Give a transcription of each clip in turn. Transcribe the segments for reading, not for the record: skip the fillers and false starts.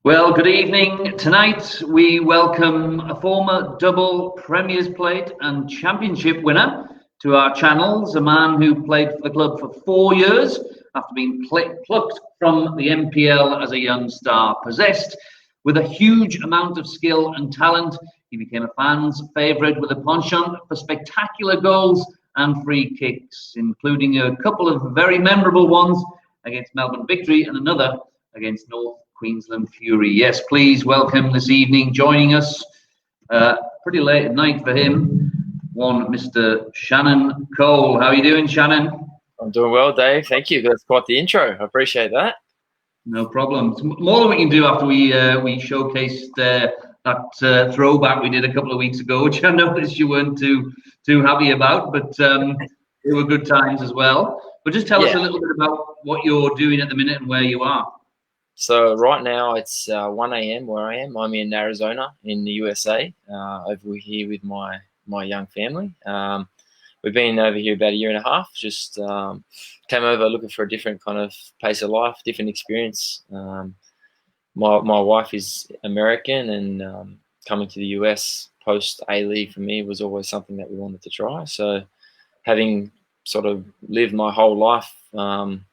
Well, good evening. Tonight we welcome a former double Premier's Plate and Championship winner to our channels, a man who played for the club for 4 years after being plucked from the MPL as a young star. Possessed with a huge amount of skill and talent, he became a fan's favourite with a penchant for spectacular goals and free kicks, including a couple of very memorable ones against Melbourne Victory and another against North Queensland Fury. Yes, please welcome this evening, joining us pretty late at night for him, one Mr. Shannon Cole. How are you doing, Shannon? I'm doing well, Dave. Thank you. That's quite the intro. I appreciate that. No problem. It's more than we can do after we showcased that throwback we did a couple of weeks ago, which I noticed you weren't too happy about, but they were good times as well. But just tell us a little bit about what you're doing at the minute and where you are. So right now it's 1 a.m. where I am. I'm in Arizona in the USA, over here with my young family. We've been over here about a year and a half. Just came over looking for a different kind of pace of life, different experience. My wife is American, and coming to the US post A-League for me was always something that we wanted to try. So having sort of lived my whole life around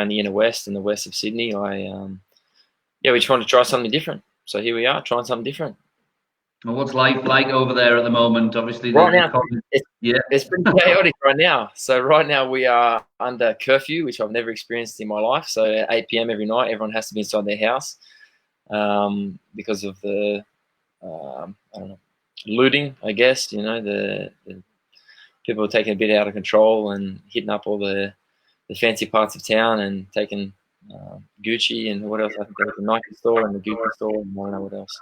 the inner west and the west of Sydney, we just wanted to try something different. So here we are, trying something different. Well, what's life like over there at the moment? Obviously, right now it's pretty chaotic right now. So right now we are under curfew, which I've never experienced in my life. So at 8 p.m. every night, everyone has to be inside their house because of the looting, I guess. You know, the people are taking a bit out of control and hitting up all the fancy parts of town and taking Gucci and what else? I think they have the Nike store and the Gucci store and I don't know what else.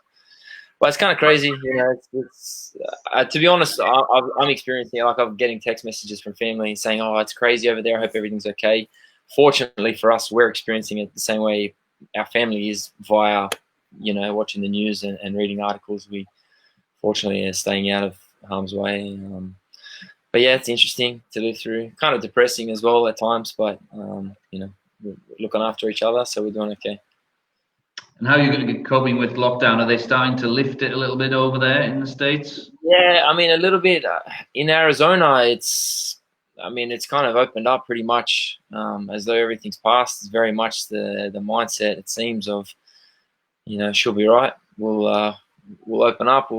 But it's kind of crazy, you know. It's to be honest, I'm experiencing it. Like I'm getting text messages from family saying, "Oh, it's crazy over there. I hope everything's okay." Fortunately for us, we're experiencing it the same way our family is via, you know, watching the news and reading articles. We fortunately are staying out of harm's way. But yeah, it's interesting to live through. Kind of depressing as well at times, but you know, we're looking after each other, so we're doing okay. And how are you going to be coping with lockdown? Are they starting to lift it a little bit over there in the States? Yeah, I mean, a little bit. In Arizona, it's kind of opened up pretty much as though everything's passed. It's very much the mindset, it seems, of, you know, she'll be right. We'll open up.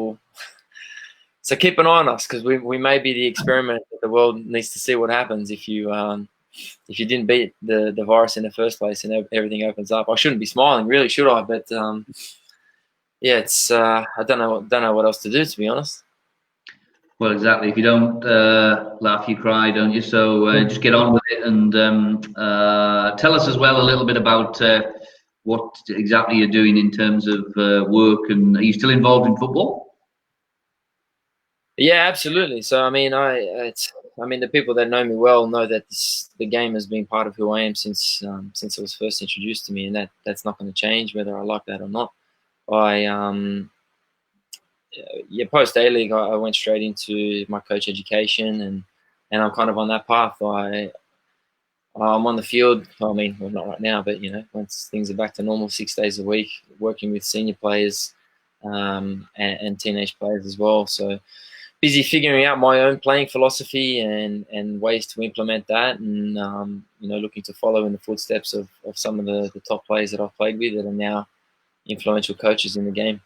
So keep an eye on us, because we may be the experiment that the world needs to see what happens if you didn't beat the virus in the first place and everything opens up. I shouldn't be smiling, really, should I? But yeah, it's I don't know what else to do, to be honest. Well, exactly. If you don't laugh, you cry, don't you? So just get on with it and tell us as well a little bit about what exactly you're doing in terms of work. And are you still involved in football? Yeah, absolutely. So I mean, the people that know me well know that the game has been part of who I am since it was first introduced to me, and that's not going to change whether I like that or not. Post A-League, I went straight into my coach education, and I'm kind of on that path. I'm on the field. I mean, well, not right now, but you know, once things are back to normal, 6 days a week, working with senior players and teenage players as well. So busy figuring out my own playing philosophy and ways to implement that, and you know, looking to follow in the footsteps of some of the top players that I've played with that are now influential coaches in the game.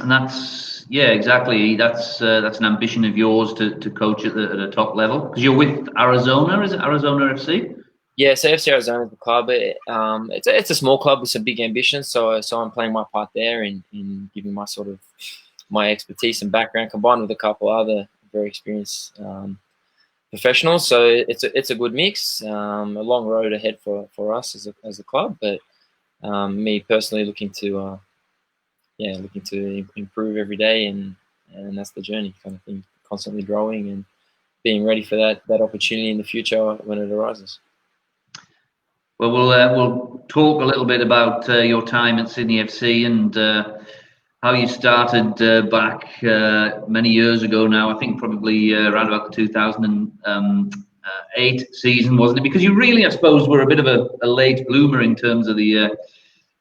And that's, yeah, exactly. That's an ambition of yours to coach at a top level, because you're with Arizona. Is it Arizona FC? Yeah, so FC Arizona is the club. It's a small club with some big ambitions. So I'm playing my part there in giving my expertise and background, combined with a couple other very experienced professionals. So it's a good mix. A long road ahead for us as a club, but me personally looking to improve every day, and that's the journey, kind of thing. Constantly growing and being ready for that opportunity in the future when it arises. Well, we'll talk a little bit about your time at Sydney FC and how you started back many years ago now. I think probably around about the 2008 season, wasn't it? Because you really, I suppose, were a bit of a late bloomer in terms of the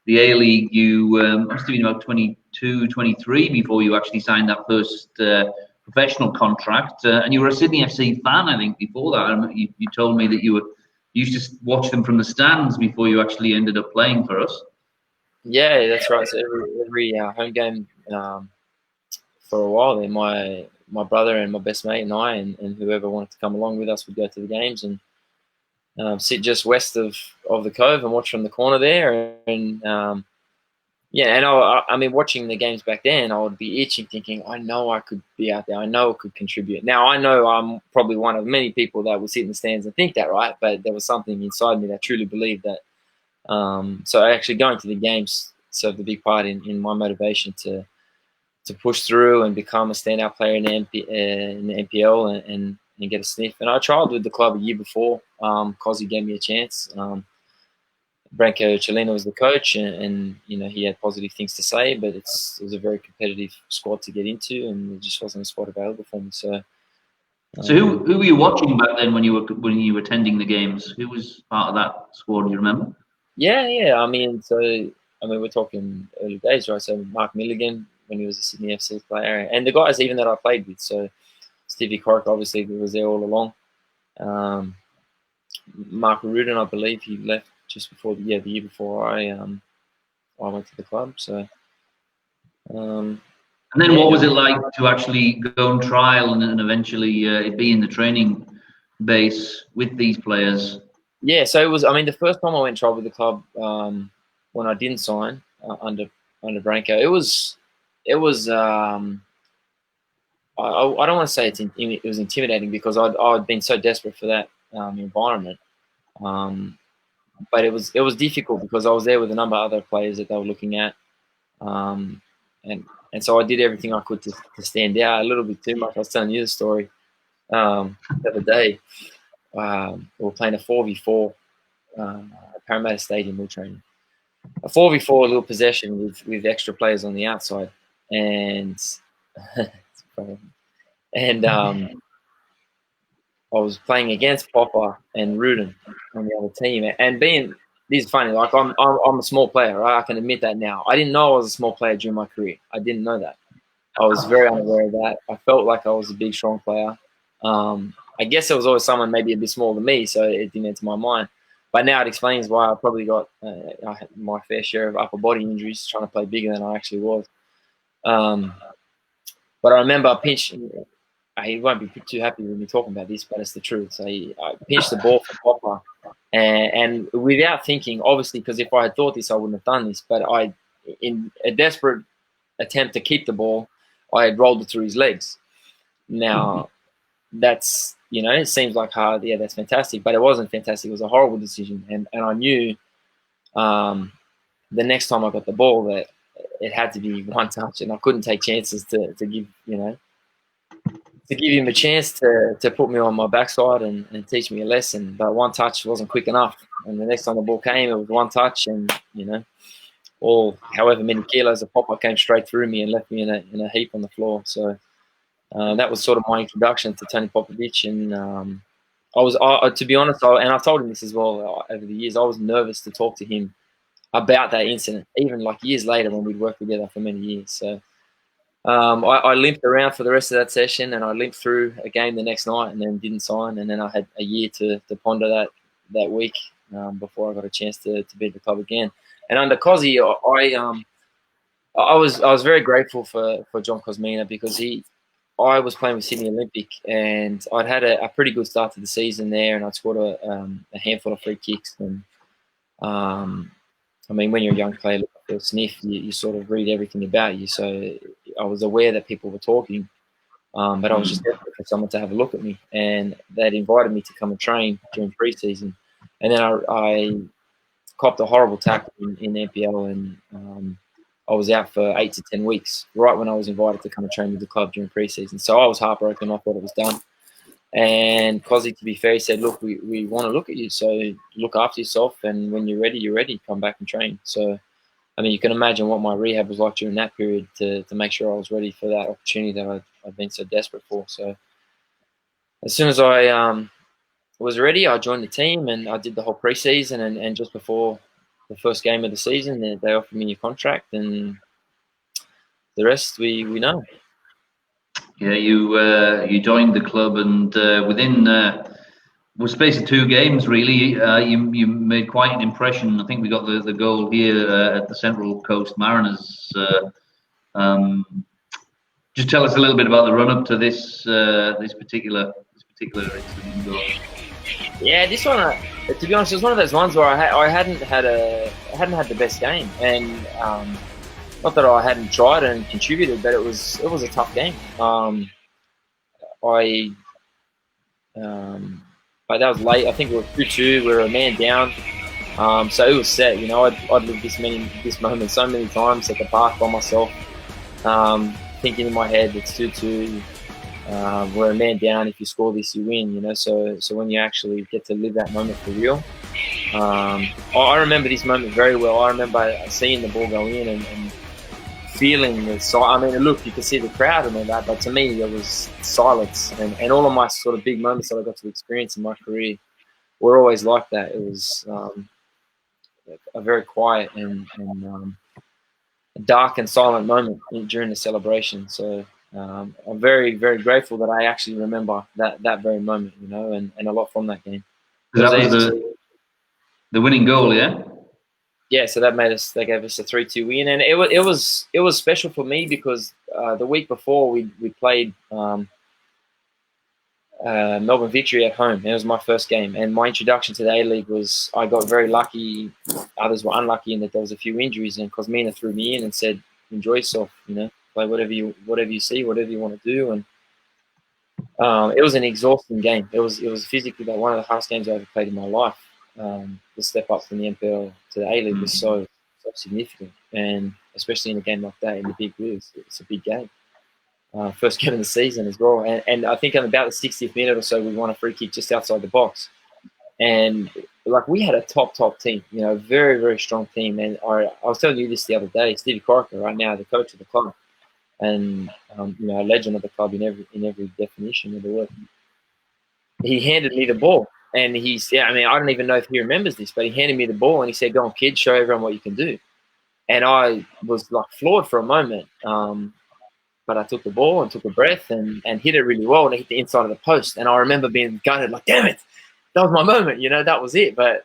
the A-League, you must have been about 22, 23 before you actually signed that first professional contract. And you were a Sydney FC fan, I think, before that. You told me that you used to watch them from the stands before you actually ended up playing for us. Yeah, that's right. So every home game for a while there, my brother and my best mate and I and whoever wanted to come along with us would go to the games and sit just west of the Cove and watch from the corner there. And yeah, and I mean, watching the games back then, I would be itching, thinking, I know I could be out there. I know I could contribute. Now, I know I'm probably one of many people that would sit in the stands and think that, right? But there was something inside me that truly believed that. So actually going to the games served a big part in my motivation to push through and become a standout player in the NPL and get a sniff. And I tried with the club a year before. Kazi gave me a chance. Branko Cellino was the coach, and you know, he had positive things to say, but it was a very competitive squad to get into, and there just wasn't a spot available for me. So who were you watching back then when you were attending the games? Who was part of that squad? Do you remember? Yeah. I mean, we're talking early days, right? So Mark Milligan when he was a Sydney FC player, and the guys even that I played with. So Stevie Corica obviously was there all along. Mark Rudin, I believe, he left just before the year before I went to the club. So. And then what was it like to actually go and trial and eventually be in the training base with these players? Yeah, so it was. I mean, the first time I went trial with the club when I didn't sign under Branko, it was. I don't want to say it was intimidating because I'd been so desperate for that environment. But it was difficult because I was there with a number of other players that they were looking at, and so I did everything I could to stand out a little bit too much. I was telling you the story the other day. We were playing a 4v4 at Parramatta Stadium. We were training a 4v4 little possession with extra players on the outside, and I was playing against Popper and Rudin on the other team, and this is funny. Like I'm a small player, right? I can admit that now. I didn't know I was a small player during my career. I didn't know that. I was very unaware of that. I felt like I was a big, strong player. I guess there was always someone maybe a bit smaller than me, so it didn't enter my mind. But now it explains why I probably got I had my fair share of upper body injuries trying to play bigger than I actually was. But I remember I pinched. He won't be too happy with me talking about this, but it's the truth. So I pinched the ball for Popper, and without thinking, obviously, because if I had thought this, I wouldn't have done this. But in a desperate attempt to keep the ball, I had rolled it through his legs. Now, that's, you know, it seems like hard. Yeah, that's fantastic, but it wasn't fantastic. It was a horrible decision, and I knew the next time I got the ball that it had to be one touch, and I couldn't take chances to give, you know, to give him a chance to put me on my backside and teach me a lesson. But one touch wasn't quick enough, and the next time the ball came, it was one touch, and you know, all however many kilos of Popper came straight through me and left me in a heap on the floor. So that was sort of my introduction to Tony Popovic, and to be honest, and I've told him this as well over the years, I was nervous to talk to him about that incident, even like years later when we'd worked together for many years. So I limped around for the rest of that session, and I limped through a game the next night, and then didn't sign, and then I had a year to ponder that week before I got a chance to be at the club again. And under Cozzy, I was very grateful for John Cosmina because I was playing with Sydney Olympic, and I'd had a pretty good start to the season there, and I'd scored a handful of free kicks. And I mean, when you're a young player looking for a sniff, you sort of read everything about you. So I was aware that people were talking, but I was just desperate for someone to have a look at me, and they'd invited me to come and train during pre-season. And then I copped a horrible tackle in NPL, and I was out for 8 to 10 weeks, right when I was invited to come and train with the club during pre-season. So I was heartbroken. I thought it was done. And Cozzy, to be fair, he said, look, we want to look at you, so look after yourself, and when you're ready, come back and train. So, I mean, you can imagine what my rehab was like during that period to make sure I was ready for that opportunity that I've been so desperate for. So as soon as I was ready, I joined the team, and I did the whole pre-season, and just before the first game of the season. They offered me a contract, and the rest we know. Yeah, you joined the club, and within was space of 2 games, really, you made quite an impression. I think we got the goal here at the Central Coast Mariners. Just tell us a little bit about the run up to this particular incident goal. Yeah, this one, to be honest, it was one of those ones where I hadn't had the best game, and not that I hadn't tried and contributed, but it was a tough game. But that was late. I think it was 2-2. We were a man down, so it was set. You know, I'd lived this moment so many times at the park by myself, thinking in my head it's 2-2. We're a man down. If you score this, you win. You know, so when you actually get to live that moment for real, I remember this moment very well. I remember seeing the ball go in and feeling the silence. I mean, look, you could see the crowd and all that, but to me, it was silence. And all of my sort of big moments that I got to experience in my career were always like that. It was a very quiet and dark and silent moment during the celebration. So I'm very, very grateful that I actually remember that very moment, you know, and a lot from that game. That was the winning goal, yeah? Yeah, so they gave us a 3-2 win, and it was special for me because the week before we played Melbourne Victory at home. It was my first game, and my introduction to the A-League was I got very lucky. Others were unlucky in that there was a few injuries, and Cosmina threw me in and said, "Enjoy yourself, you know, play whatever you see, whatever you want to do." And it was an exhausting game. It was physically one of the hardest games I ever played in my life. The step up from the NPL to the A-League was so significant, and especially in a game like that, in the big blue, it's a big game. First game of the season as well, and I think on about the 60th minute or so, we won a free kick just outside the box, and like we had a top team, you know, very, very strong team. And I was telling you this the other day, Steve Corica, right now the coach of the club, and you know, a legend of the club in every definition of the word. He handed me the ball. And I mean, I don't even know if he remembers this, but he handed me the ball and he said, "Go on, kid, show everyone what you can do." And I was like floored for a moment. But I took the ball and took a breath and hit it really well, and it hit the inside of the post. And I remember being gutted, like, damn it, that was my moment, you know, that was it. But,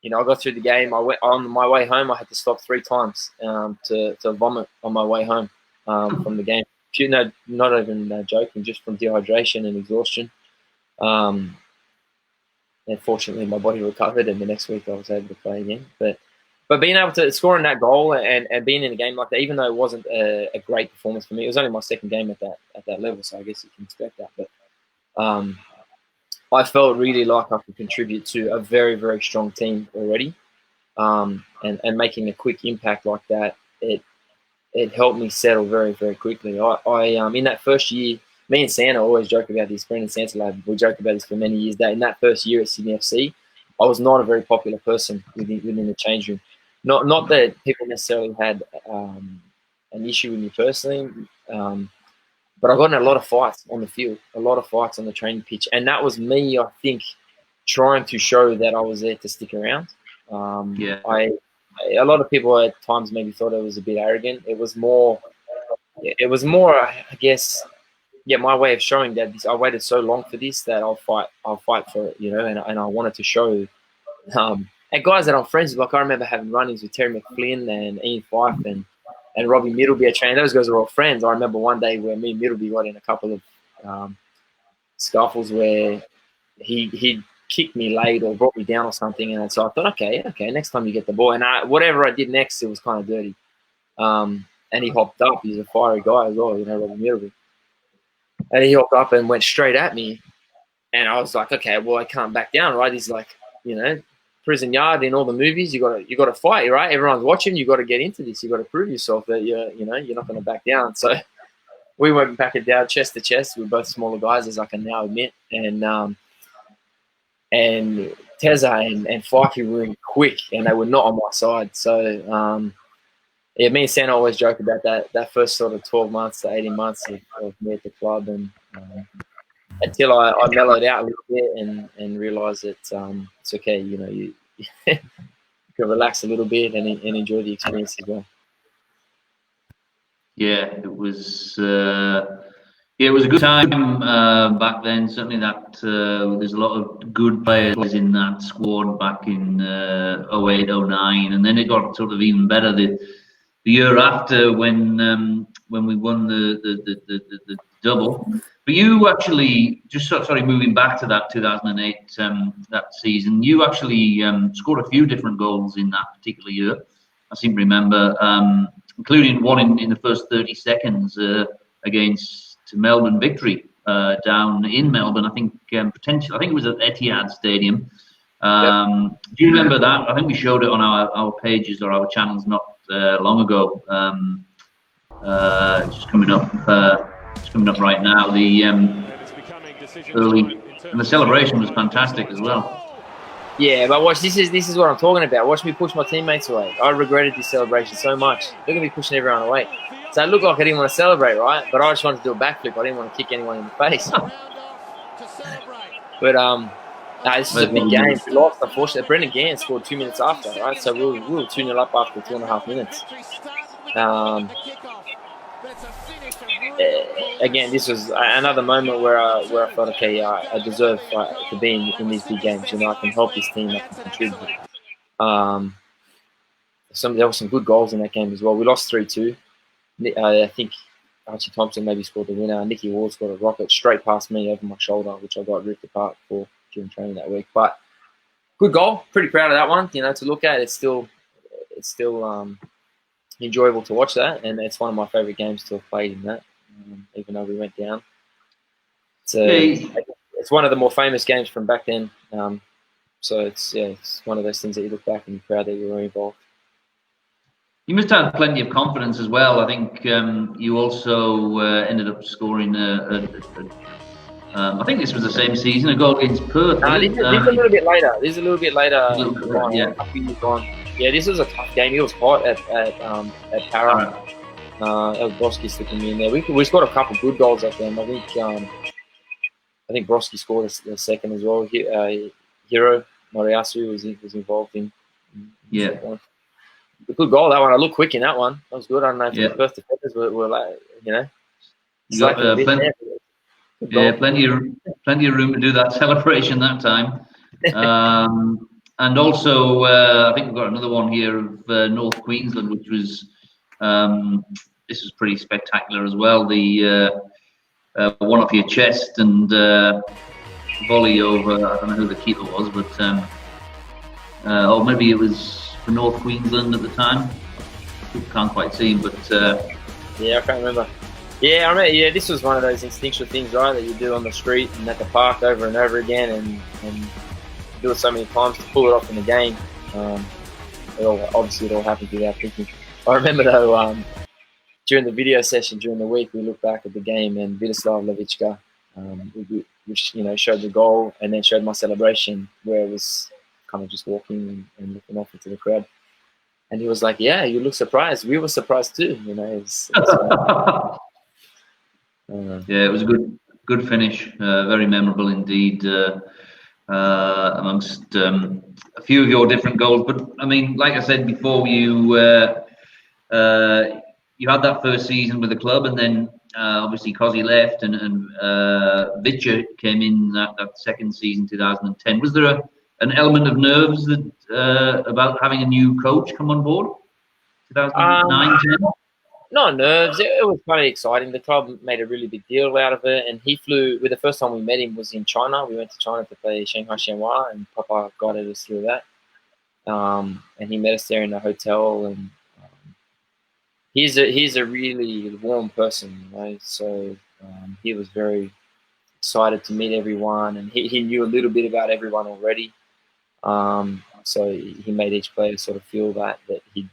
you know, I got through the game. On my way home, I had to stop 3 times to vomit on my way home from the game. You know, not even joking, just from dehydration and exhaustion. And fortunately, my body recovered, and the next week I was able to play again. But being able to score in that goal and being in a game like that, even though it wasn't a great performance for me, it was only my second game at that level, so I guess you can expect that. But I felt really like I could contribute to a very, very strong team already, and making a quick impact like that, it helped me settle very, very quickly. I in that first year, me and Santa always joke about this. Brendan Santalab, we joke about this for many years. That in that first year at Sydney FC, I was not a very popular person within the change room. Not that people necessarily had an issue with me personally, but I got in a lot of fights on the field, a lot of fights on the training pitch, and that was me, I think, trying to show that I was there to stick around. A lot of people at times maybe thought I was a bit arrogant. It was more, I guess. Yeah, my way of showing that I waited so long for this that I'll fight for it, you know, and I wanted to show, and guys that I'm friends with, like I remember having run-ins with Terry McFlynn and Ian Fife and Robbie Middleby at training. Those guys are all friends. I remember one day where me and Middleby got in a couple of scuffles where he kicked me late or brought me down or something, and so I thought, okay, next time you get the ball, and whatever I did next, it was kind of dirty. And he hopped up. He's a fiery guy as well, you know, Robbie Middleby. And he hopped up and went straight at me. And I was like, okay, well, I can't back down, right? He's like, you know, prison yard in all the movies, you got to fight, right? Everyone's watching, you got to get into this. You got to prove yourself that you're not going to back down. So we went back and down chest to chest. We're both smaller guys, as I can now admit. And Teza and Fikey were quick, and they were not on my side. So yeah, me and Santa always joke about that first sort of 12 months to 18 months of me at the club, and until I mellowed out a little bit and realised that it's okay, you know, could relax a little bit and enjoy the experience as well. Yeah, it was. It was a good time back then. Certainly, that there's a lot of good players in that squad back in 08, 09, and then it got sort of even better the year after when we won the double. But you actually just moving back to that 2008 that season, you actually scored a few different goals in that particular year. I seem to remember, including one in the first 30 seconds against Melbourne victory down in Melbourne. I think potentially, I think it was at Etihad Stadium. Do you remember that? I think we showed it on our pages or our channels not long ago. It's coming up. It's coming up right now. The early and the celebration was fantastic as well. Yeah, but watch, this is what I'm talking about. Watch me push my teammates away. I regretted this celebration so much. Look at me pushing everyone away. So it looked like I didn't want to celebrate, right? But I just wanted to do a backflip. I didn't want to kick anyone in the face. But this is a big game. We lost, unfortunately. Brendan Gann scored 2 minutes after, right? So we were 2-0 up after 2.5 minutes. Again, this was another moment where I thought, okay, I deserve to be in these big games. You know, I can help this team. I can contribute. There were some good goals in that game as well. We lost 3-2. I think Archie Thompson maybe scored the winner. Nicky Ward scored a rocket straight past me over my shoulder, which I got ripped apart for during training that week. But good goal. Pretty proud of that one. You know, to look at, it's still enjoyable to watch that, and it's one of my favourite games to have played in that. Even though we went down, it's one of the more famous games from back then. So it's one of those things that you look back and you're proud that you were involved. You must have plenty of confidence as well. I think you also ended up scoring I think this was the same season, a goal against Perth. This is a little bit later. This is a little bit later. Yeah, this was a tough game. It was hot at Para. Broski sticking me in there. We scored a couple good goals at them. I think Broski scored the second as well. Hiro Moriyasu was involved in a good goal, that one. I looked quick in that one. That was good. I don't know if the first defenders were like, you know. You got plenty of room to do that celebration that time. And also, I think we've got another one here of North Queensland, which was this was pretty spectacular as well. The one off your chest and volley over. I don't know who the keeper was, but or maybe it was for North Queensland at the time. Can't quite see him, but yeah, I can't remember. Yeah, I remember. Yeah, this was one of those instinctual things, right, that you do on the street and at the park over and over again, and do it so many times to pull it off in the game. Obviously, it all happens without thinking. I remember though, during the video session during the week, we looked back at the game, and Vidislav Levichka, which showed the goal and then showed my celebration where it was kind of just walking and looking off into the crowd. And he was like, "Yeah, you look surprised. We were surprised too." You know, yeah, it was a good finish. Very memorable indeed. Amongst a few of your different goals, but I mean, like I said before, you had that first season with the club, and then obviously Cozzy left, and Vitcher came in that second season, 2010. Was there an element of nerves that about having a new coach come on board? 2009, 10? Not nerves. It was kind of exciting. The club made a really big deal out of it, and he flew. The first time we met him was in China. We went to China to play Shanghai Shenhua, and Papa guided us through that. And he met us there in the hotel, and he's a really warm person, right? So he was very excited to meet everyone, and he knew a little bit about everyone already. So he made each player sort of feel that he'd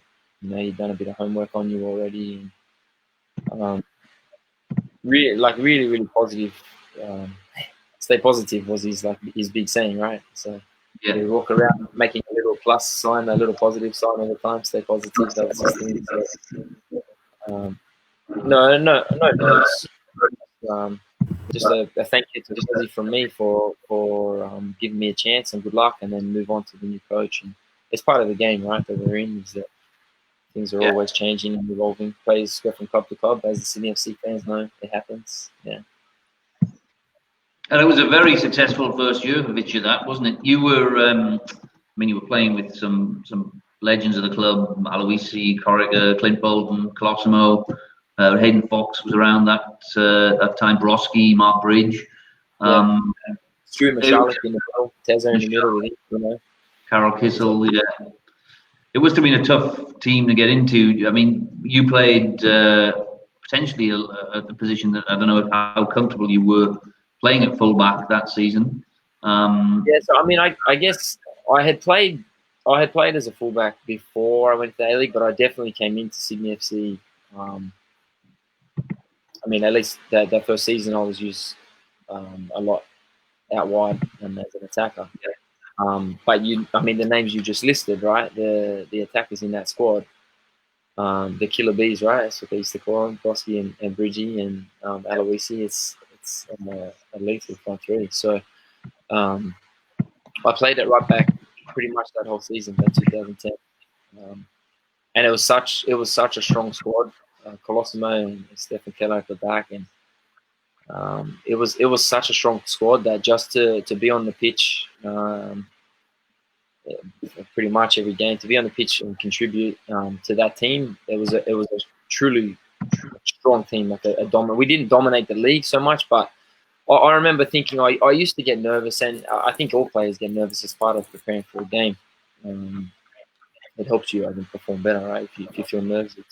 done a bit of homework on you already. And, really positive. Stay positive was his big saying, right? So yeah, you walk around making a little plus sign, a little positive sign all the time. Stay positive. That's his thing. So, no nerves. Just a thank you to Cozzy from me for giving me a chance, and good luck, and then move on to the new coach. And it's part of the game, right? That we're in, is that things are always changing and evolving. Players go from club to club, as the Sydney FC fans know. It happens. Yeah. And it was a very successful first year for Vichy, that, wasn't it? You were, you were playing with some legends of the club: Aloisi, Corica, Clint Bolton, Colosimo. Hayden Fox was around that time. Broski, Mark Bridge. Stu Mashalik in the middle, Tezza in the middle with him, Carol Kissel, yeah. It must have been a tough team to get into. I mean, you played potentially at the position that I don't know how comfortable you were playing at fullback that season. So I mean, I guess I had played as a fullback before I went to the A-League, but I definitely came into Sydney FC. I mean, at least that first season, I was used a lot out wide and as an attacker. But the names you just listed, right? The attackers in that squad, the killer bees, right? That's what they used to call them, Broski and Bridgie and Aloisi. It's a lethal front three. So I played at right back pretty much that whole season, that 2010, and it was such a strong squad. Colosimo and Stefan Keller at the back, and it was such a strong squad that just to be on the pitch pretty much every game, to be on the pitch and contribute to that team, it was a truly strong team, like a dominant. We didn't dominate the league so much, but I remember thinking I used to get nervous, and I think all players get nervous as part of preparing for a game. It helps you, I think, perform better, right? If you feel nervous, it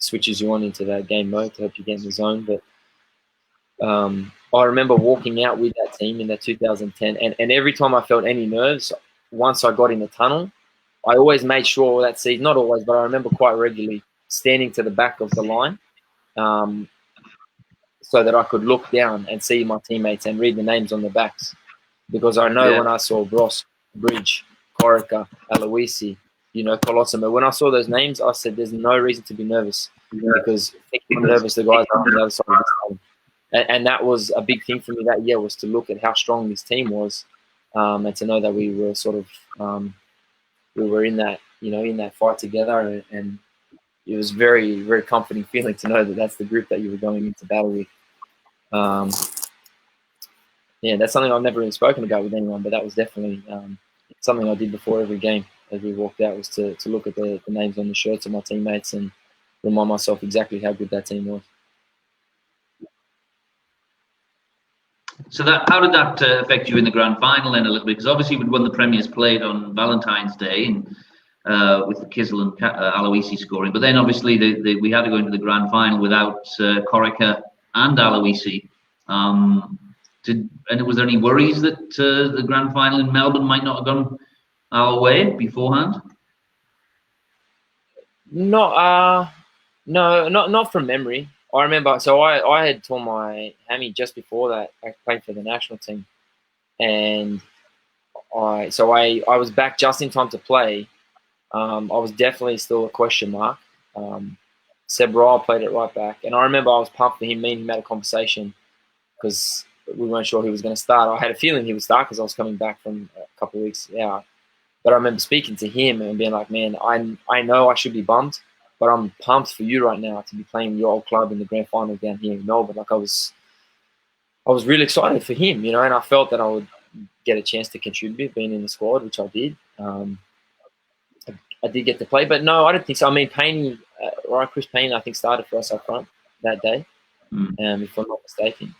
switches you on into that game mode to help you get in the zone. But I remember walking out with that team in that 2010, and every time I felt any nerves, once I got in the tunnel, I always made sure that season, not always, but I remember quite regularly standing to the back of the line so that I could look down and see my teammates and read the names on the backs. Because I know when I saw Bros, Bridge, Corica, Aloisi, Colosimo, when I saw those names, I said, there's no reason to be nervous. Because if you're nervous, the guys are on the other side of the team. And that was a big thing for me that year, was to look at how strong this team was, and to know that we were sort of we were in that in that fight together, and it was very, very comforting feeling to know that that's the group that you were going into battle with. That's something I've never really spoken about with anyone, but that was definitely something I did before every game as we walked out, was to look at the names on the shirts of my teammates and remind myself exactly how good that team was. So how did that affect you in the grand final then a little bit? Because obviously we'd won the Premier's played on Valentine's Day, and with Kissel and Aloisi scoring. But then obviously we had to go into the grand final without Corica and Aloisi. Was there any worries that the grand final in Melbourne might not have gone our way beforehand? No, not from memory. I remember, so I had torn my hammy just before that. I played for the national team, and I was back just in time to play. I was definitely still a question mark. Seb Ryle played it right back, and I remember I was pumped for him. Me and him had a conversation because we weren't sure he was going to start. I had a feeling he would start because I was coming back from a couple of weeks out. But I remember speaking to him and being like, man, I know I should be bummed, but I'm pumped for you right now to be playing your old club in the grand final down here in Melbourne. Like I was really excited for him, and I felt that I would get a chance to contribute being in the squad, which I did. I did get to play, but no, I don't think so. I mean, Chris Payne, I think, started for us up front that day, if I'm not mistaken.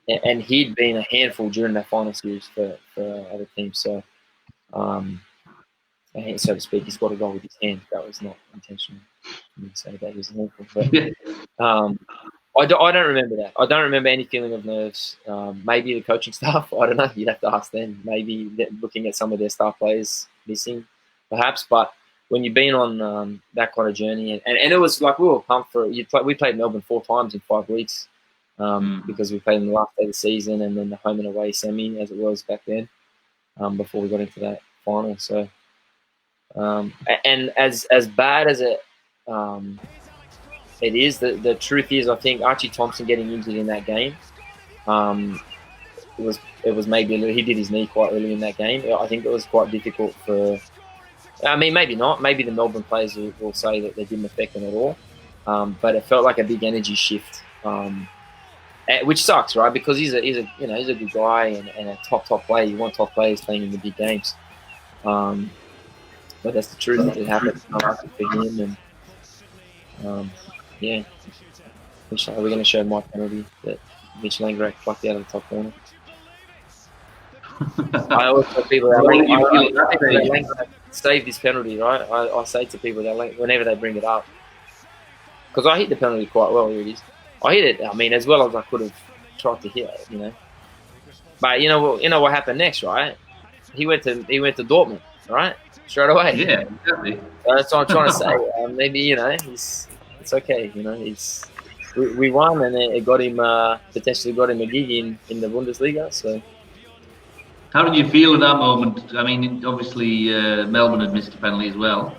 And he'd been a handful during that final series for other teams. So, so to speak, he scored a goal with his hand. That was not intentional. I didn't say that he was a handful. But I don't remember that. I don't remember any feeling of nerves. Maybe the coaching staff, I don't know. You'd have to ask them. Maybe looking at some of their star players missing, perhaps. But when you've been on that kind of journey, and it was like we were pumped for it. We played Melbourne 4 times in 5 weeks because we played in the last day of the season and then the home and away semi, as it was back then, before we got into that final. So, and as bad as it is, the truth is, I think Archie Thompson getting injured in that game it was maybe he did his knee quite early in that game. I think it was quite difficult for. I mean, maybe not. Maybe the Melbourne players will say that they didn't affect him at all. But it felt like a big energy shift, which sucks, right? Because he's a good guy and a top player. You want top players playing in the big games. But that's the truth. It happened for him, and yeah. We're going to show my penalty that Mitch Langrak plucked out of the top corner. I always tell people that Langrak saved this penalty, right? I say to people that whenever they bring it up, because I hit the penalty quite well. Here it is. I hit it. I mean, as well as I could have tried to hit it, you know. But you know what happened next, right? He went to Dortmund, right? Straight away. Yeah, exactly. That's what I'm trying to say. Maybe it's okay. We won, and it got him potentially got him a gig in the Bundesliga. So, how did you feel at that moment? I mean, obviously Melbourne had missed a penalty as well.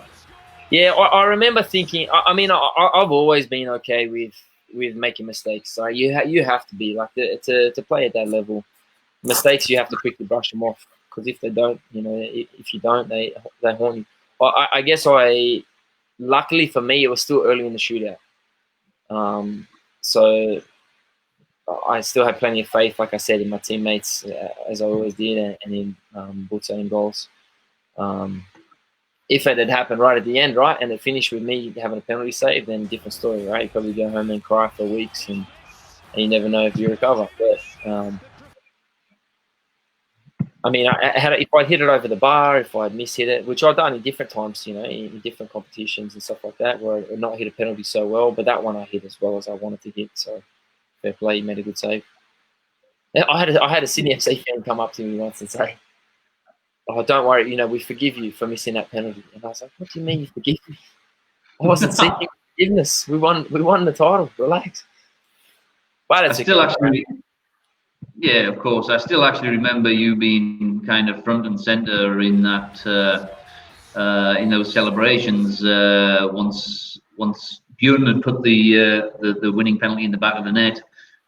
Yeah, I remember thinking. I've always been okay with making mistakes. So you have to be like to play at that level. Mistakes, you have to quickly brush them off, because if they don't, if you don't, they haunt you. I guess luckily for me, it was still early in the shootout. So I still had plenty of faith, like I said, in my teammates, as I always did, and in Butzer and goals. If it had happened right at the end, right, and it finished with me having a penalty save, then different story, right? You probably go home and cry for weeks, and you never know if you recover. But I mean, if I'd hit it over the bar, if I'd mishit it, which I've done in different times, in different competitions and stuff like that, where I'd not hit a penalty so well, but that one I hit as well as I wanted to hit. So fair play, you made a good save. I had a Sydney FC fan come up to me once and say, "Oh, don't worry, we forgive you for missing that penalty." And I was like, "What do you mean you forgive me? I wasn't seeking forgiveness. We won the title. Relax." But it's yeah, of course. I still actually remember you being kind of front and center in that in those celebrations. Once Bjorn had put the winning penalty in the back of the net,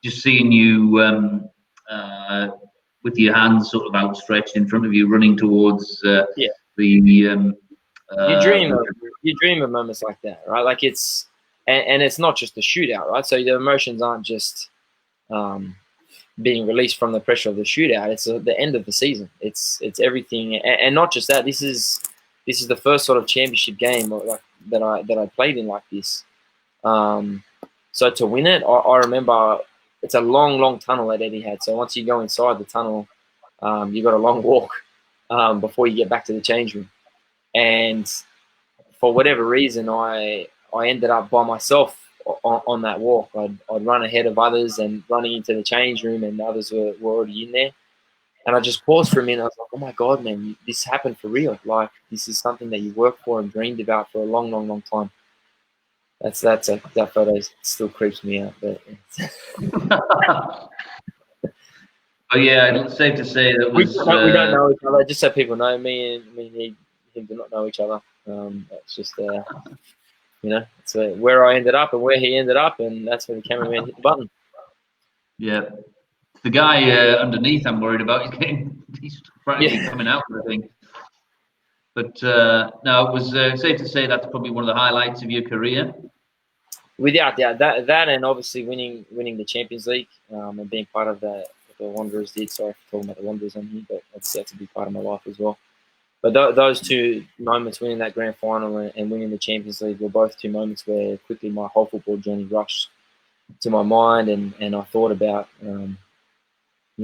just seeing you with your hands sort of outstretched in front of you, running towards the. You dream of moments like that, right? Like it's not just a shootout, right? So the emotions aren't just being released from the pressure of the shootout. It's the end of the season. It's everything, and not just that. This is the first sort of championship game that I played in like this. So to win it, I remember it's a long tunnel that Eddie had. So once you go inside the tunnel, you got a long walk before you get back to the change room. And for whatever reason, I ended up by myself on that walk. I'd run ahead of others and running into the change room, and others were already in there. And I just paused for a minute. I was like, "Oh my God, man, this happened for real. Like, this is something that you worked for and dreamed about for a long time." That photo still creeps me out. But but yeah, it's safe to say that we don't know each other. Just so people know, me and him do not know each other. It's just it's where I ended up and where he ended up, and that's when the cameraman hit the button. Yeah, the guy underneath I'm worried about. He's practically coming out with the thing. But no, it was safe to say that's probably one of the highlights of your career. Without doubt, that and obviously winning the Champions League and being part of that, the Wanderers did. Sorry for talking about the Wanderers on here, but that's a big part of my life as well. But those two moments, winning that grand final and winning the Champions League, were both two moments where quickly my whole football journey rushed to my mind, and I thought about, when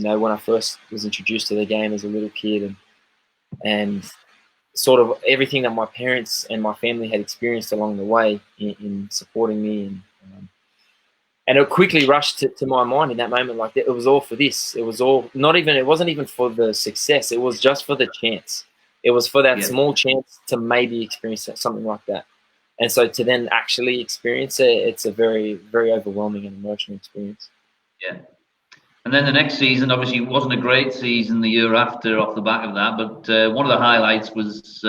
I first was introduced to the game as a little kid, and sort of everything that my parents and my family had experienced along the way in supporting me, and it quickly rushed to my mind in that moment. Like, it was all for this. It was all it wasn't even for the success. It was just for the chance. It was for that small chance to maybe experience something like that. And so to then actually experience it, it's a very, very overwhelming and emotional experience. Yeah. And then the next season, obviously, it wasn't a great season the year after off the back of that. But one of the highlights was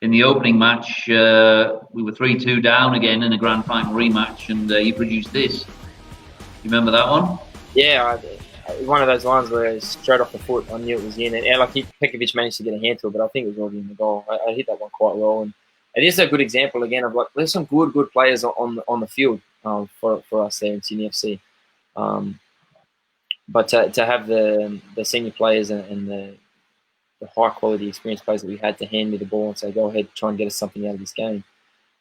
in the opening match, we were 3-2 down again in a grand final rematch, and you produced this. You remember that one? Yeah, one of those ones where straight off the foot, I knew it was in. And like Pekovic managed to get a hand to it, but I think it was already in the goal. I hit that one quite well. And it is a good example, again, of like, there's some good players on the field for us there in Sydney FC. But to have the senior players and the high quality experienced players that we had to hand me the ball and say, go ahead, try and get us something out of this game.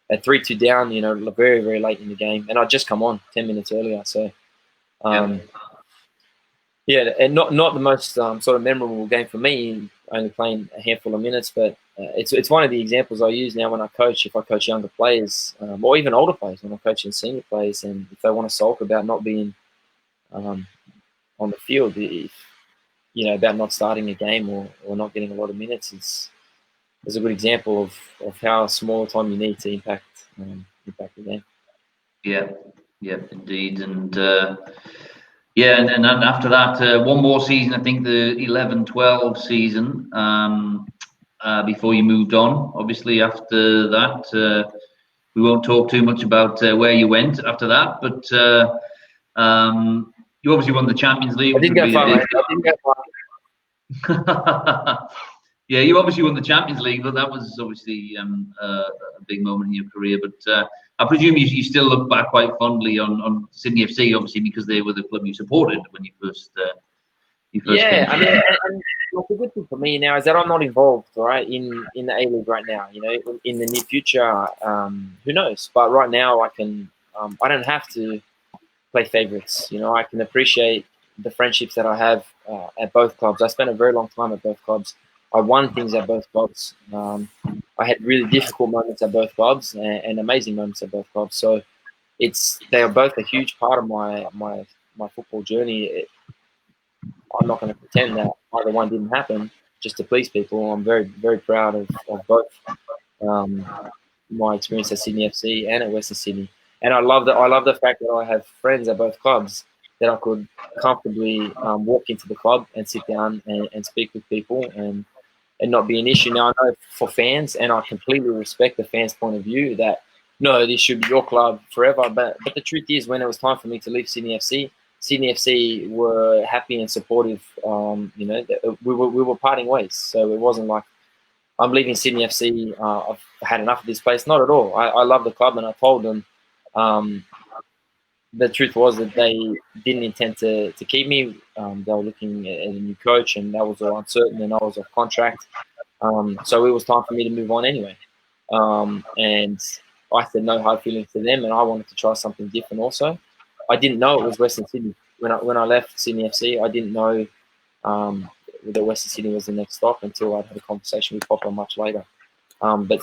At 3-2 down, you know, very, very late in the game. And I'd just come on 10 minutes earlier. So, yeah, and not the most sort of memorable game for me, only playing a handful of minutes, but it's one of the examples I use now when I coach. If I coach younger players, or even older players, when I'm coaching senior players, and if they want to sulk about not being on the field, if, you know, about not starting a game or not getting a lot of minutes, is a good example of how small time you need to impact the game. Yeah, indeed. And and then after that, one more season, I think the 11-12 season, before you moved on. Obviously, after that, we won't talk too much about where you went after that, but you obviously won the Champions League. I didn't go far. Yeah, you obviously won the Champions League, but that was obviously a big moment in your career. But I presume you still look back quite fondly on Sydney FC, obviously, because they were the club you supported when you first yeah, came. I mean, and the good thing for me now is that I'm not involved, right, in the A-League right now. You know, in the near future, who knows? But right now, I don't have to play favourites. You know, I can appreciate the friendships that I have at both clubs. I spent a very long time at both clubs. I won things at both clubs. I had really difficult moments at both clubs and amazing moments at both clubs. So they are both a huge part of my football journey. I'm not going to pretend that either one didn't happen just to please people. I'm very, very proud of both my experience at Sydney FC and at Western Sydney. And I love the fact that I have friends at both clubs that I could comfortably walk into the club and sit down and speak with people and not be an issue. Now, I know for fans, and I completely respect the fans' point of view, that no, this should be your club forever. But the truth is, when it was time for me to leave Sydney FC were happy and supportive. You know, we were parting ways. So it wasn't like I'm leaving Sydney FC. I've had enough of this place. Not at all. I love the club, and I told them. The truth was that they didn't intend to keep me. They were looking at a new coach, and that was all uncertain, and I was off contract. So it was time for me to move on anyway. And I had no hard feelings to them, and I wanted to try something different also. I didn't know it was Western Sydney. When I left Sydney FC, I didn't know that Western Sydney was the next stop until I had a conversation with Popper much later. But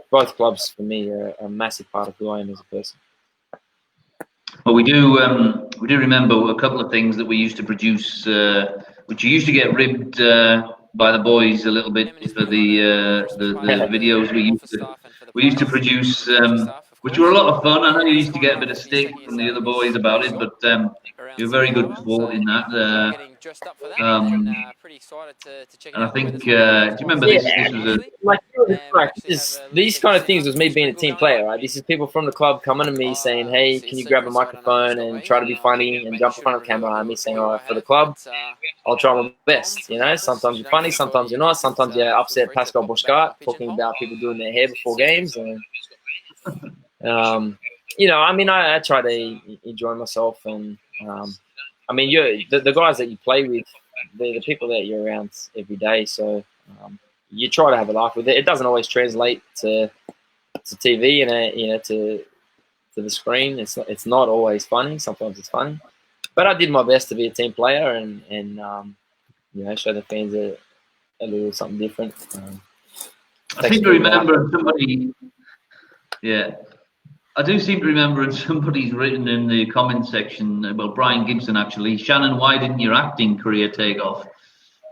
both clubs for me are a massive part of who I am as a person. Well, we do remember a couple of things that we used to produce, which you used to get ribbed by the boys a little bit for the videos we used to produce, which were a lot of fun. I know you used to get a bit of stick from the other boys about it, but you're very good sport in that. And I think, do you remember this was these kind of things was me being a team player, right? This is people from the club coming to me saying, hey, can you grab a microphone and try to be funny and jump in front of the camera, and me saying, all right, for the club, I'll try my best. You know, sometimes you're funny, sometimes you're not, sometimes you're upset Pascal Boschart talking about people doing their hair before games. And, you know, I mean, I try to enjoy myself. And, I mean, the guys that you play with, the people that you're around every day. So you try to have a laugh with it. It doesn't always translate to TV and you know, to the screen. It's not always funny. Sometimes it's funny, but I did my best to be a team player and you know, show the fans a little something different. I seem to remember somebody. Yeah. I do seem to remember somebody's written in the comment section about Brian Gibson, actually. Shannon, why didn't your acting career take off?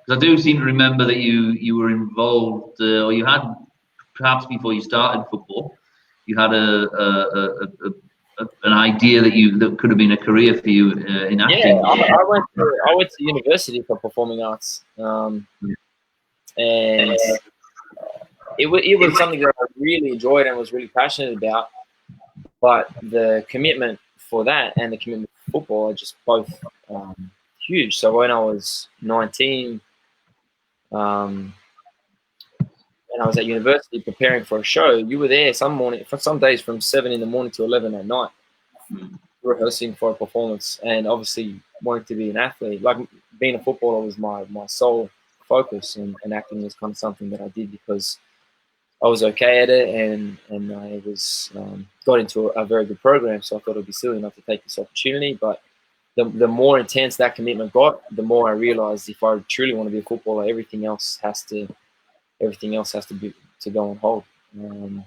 Because I do seem to remember that you were involved, or you had, perhaps before you started football, you had an idea that could have been a career for you in acting. Yeah, I went to university for performing arts, and it was something that I really enjoyed and was really passionate about. But the commitment for that and the commitment for football are just both huge. So when I was 19, and I was at university preparing for a show, you were there for some days from 7 in the morning to 11 at night, rehearsing for a performance, and obviously wanting to be an athlete. Like being a footballer was my sole focus, and acting was kind of something that I did because I was okay at it, and I was got into a very good program. So I thought it'd be silly not to take this opportunity. But the more intense that commitment got, the more I realized if I truly want to be a footballer, everything else has to go on hold. And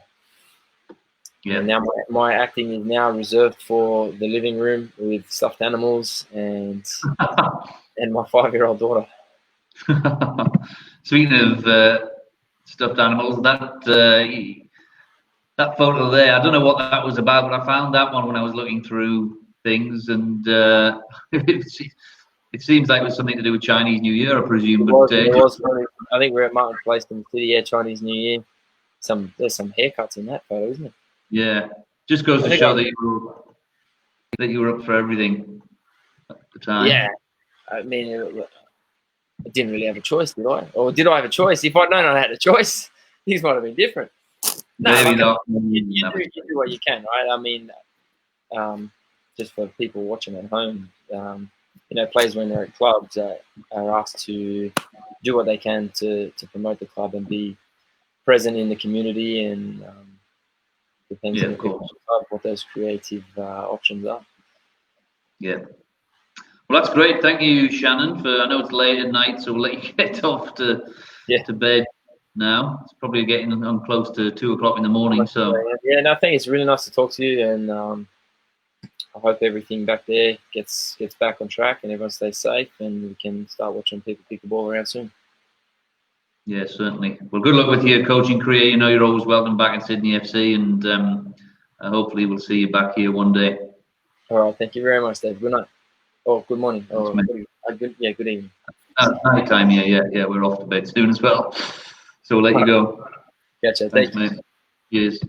now my acting is now reserved for the living room with stuffed animals and my 5-year-old daughter. Speaking of stuffed animals, that photo there, I don't know what that was about, but I found that one when I was looking through things, and it seems like it was something to do with Chinese New Year, I presume. It was I think we're at Martin Place in the city. Yeah, Chinese New Year. There's some haircuts in that photo, isn't it? Yeah, just goes to show that you were up for everything at the time. Yeah, I mean, I didn't really have a choice, did I? Or did I have a choice? If I'd known I had a choice, things might have been different. No, maybe not. You do what you can, right? I mean, just for people watching at home, players when they're at clubs are asked to do what they can to promote the club and be present in the community, and depends on the club what those creative options are. Yeah. Well, that's great. Thank you, Shannon. I know it's late at night, so we'll let you get off to bed now. It's probably getting on close to 2 o'clock in the morning. So yeah, no, I think it's really nice to talk to you, and I hope everything back there gets back on track and everyone stays safe, and we can start watching people kick the ball around soon. Yeah, certainly. Well, good luck with your coaching career. You know you're always welcome back in Sydney FC, and hopefully we'll see you back here one day. All right. Thank you very much, Dave. Good night. Oh, good morning. Oh, good evening. Night time. Yeah. We're off to bed soon as well. So we'll let you go. Gotcha. Thanks, mate. Cheers.